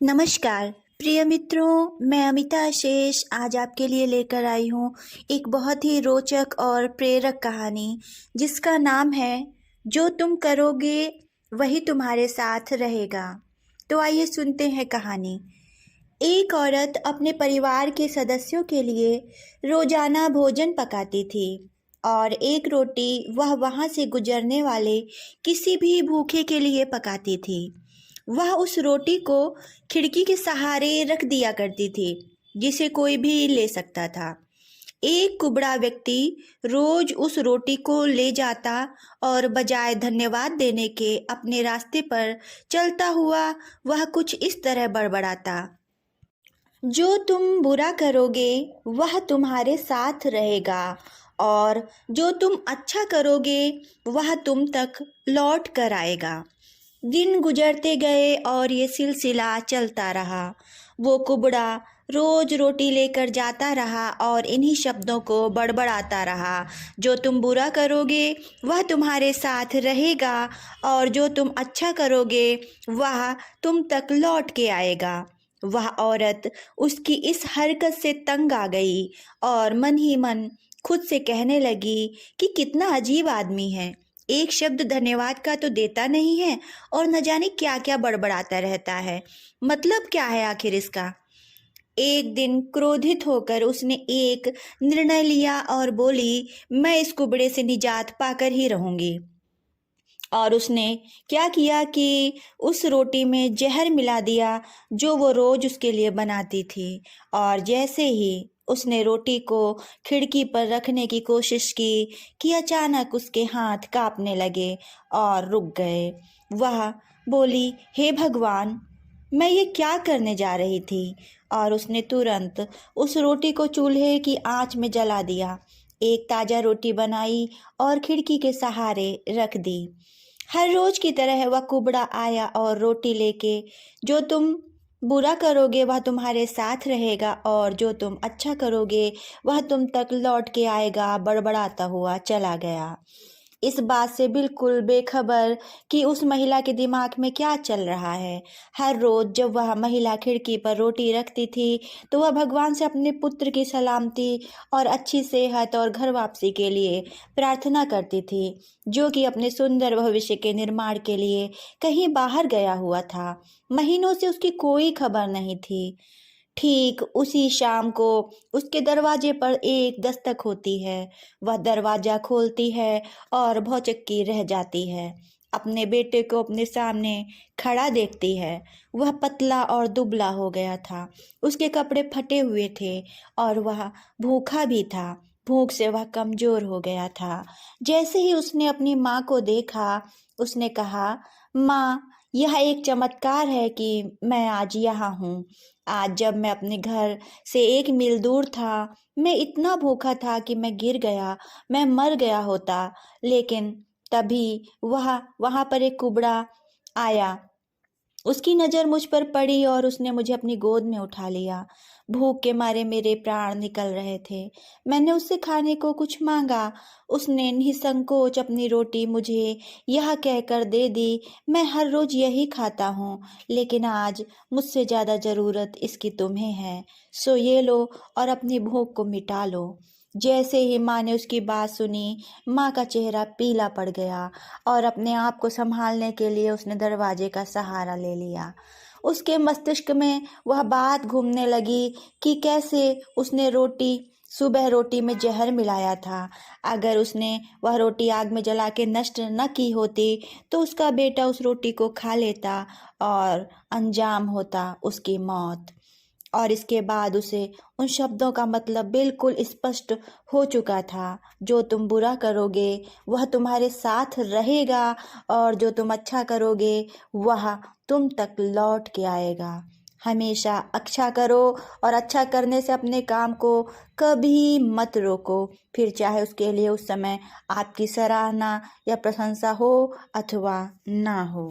नमस्कार प्रिय मित्रों, मैं अमिता शेष आज आपके लिए लेकर आई हूँ एक बहुत ही रोचक और प्रेरक कहानी जिसका नाम है जो तुम करोगे वही तुम्हारे साथ रहेगा। तो आइए सुनते हैं कहानी। एक औरत अपने परिवार के सदस्यों के लिए रोजाना भोजन पकाती थी और एक रोटी वह वहाँ से गुजरने वाले किसी भी भूखे के लिए पकाती थी। वह उस रोटी को खिड़की के सहारे रख दिया करती थी जिसे कोई भी ले सकता था। एक कुबड़ा व्यक्ति रोज उस रोटी को ले जाता और बजाय धन्यवाद देने के अपने रास्ते पर चलता हुआ वह कुछ इस तरह बड़बड़ाता, जो तुम बुरा करोगे वह तुम्हारे साथ रहेगा और जो तुम अच्छा करोगे वह तुम तक लौट कर आएगा। दिन गुजरते गए और ये सिलसिला चलता रहा। वो कुबड़ा रोज रोटी लेकर जाता रहा और इन्हीं शब्दों को बड़बड़ाता रहा, जो तुम बुरा करोगे वह तुम्हारे साथ रहेगा और जो तुम अच्छा करोगे वह तुम तक लौट के आएगा। वह औरत उसकी इस हरकत से तंग आ गई और मन ही मन खुद से कहने लगी कि कितना अजीब आदमी है, एक शब्द धन्यवाद का तो देता नहीं है और न जाने क्या क्या बड़बड़ाता रहता है। मतलब क्या है आखिर इसका। एक दिन क्रोधित होकर उसने एक निर्णय लिया और बोली, मैं इस कुबड़े से निजात पाकर ही रहूंगी। और उसने क्या किया कि उस रोटी में जहर मिला दिया जो वो रोज उसके लिए बनाती थी। और जैसे ही उसने रोटी को खिड़की पर रखने की कोशिश की कि अचानक उसके हाथ कांपने लगे और रुक गए। वह बोली, हे भगवान, मैं ये क्या करने जा रही थी। और उसने तुरंत उस रोटी को चूल्हे की आंच में जला दिया, एक ताज़ा रोटी बनाई और खिड़की के सहारे रख दी। हर रोज की तरह वह कुबड़ा आया और रोटी लेके, जो तुम बुरा करोगे वह तुम्हारे साथ रहेगा और जो तुम अच्छा करोगे वह तुम तक लौट के आएगा, बड़बड़ाता हुआ चला गया। इस बात से बिल्कुल बेखबर कि उस महिला के दिमाग में क्या चल रहा है। हर रोज जब वह महिला खिड़की पर रोटी रखती थी तो वह भगवान से अपने पुत्र की सलामती और अच्छी सेहत और घर वापसी के लिए प्रार्थना करती थी, जो कि अपने सुंदर भविष्य के निर्माण के लिए कहीं बाहर गया हुआ था। महीनों से उसकी कोई खबर नहीं थी। ठीक उसी शाम को उसके दरवाजे पर एक दस्तक होती है। वह दरवाजा खोलती है और भौचक्की रह जाती है। अपने बेटे को अपने सामने खड़ा देखती है। वह पतला और दुबला हो गया था, उसके कपड़े फटे हुए थे और वह भूखा भी था। भूख से वह कमजोर हो गया था। जैसे ही उसने अपनी माँ को देखा, उसने कहा, माँ, यह एक चमत्कार है कि मैं आज यहाँ हूँ। आज जब मैं अपने घर से 1 मील दूर था, मैं इतना भूखा था कि मैं गिर गया, मैं मर गया होता। लेकिन तभी वहाँ पर एक कुबड़ा आया। उसकी नज़र मुझ पर पड़ी और उसने मुझे अपनी गोद में उठा लिया। भूख के मारे मेरे प्राण निकल रहे थे। मैंने उससे खाने को कुछ मांगा। उसने निसंकोच अपनी रोटी मुझे यह कहकर दे दी, मैं हर रोज यही खाता हूँ, लेकिन आज मुझसे ज़्यादा ज़रूरत इसकी तुम्हें है, सो ये लो और अपनी भूख को मिटा लो। जैसे ही माँ ने उसकी बात सुनी, माँ का चेहरा पीला पड़ गया और अपने आप को संभालने के लिए उसने दरवाजे का सहारा ले लिया। उसके मस्तिष्क में वह बात घूमने लगी कि कैसे उसने सुबह रोटी में जहर मिलाया था। अगर उसने वह रोटी आग में जला के नष्ट न की होती तो उसका बेटा उस रोटी को खा लेता और अंजाम होता उसकी मौत। और इसके बाद उसे उन शब्दों का मतलब बिल्कुल स्पष्ट हो चुका था, जो तुम बुरा करोगे वह तुम्हारे साथ रहेगा और जो तुम अच्छा करोगे वह तुम तक लौट के आएगा। हमेशा अच्छा करो और अच्छा करने से अपने काम को कभी मत रोको, फिर चाहे उसके लिए उस समय आपकी सराहना या प्रशंसा हो अथवा ना हो।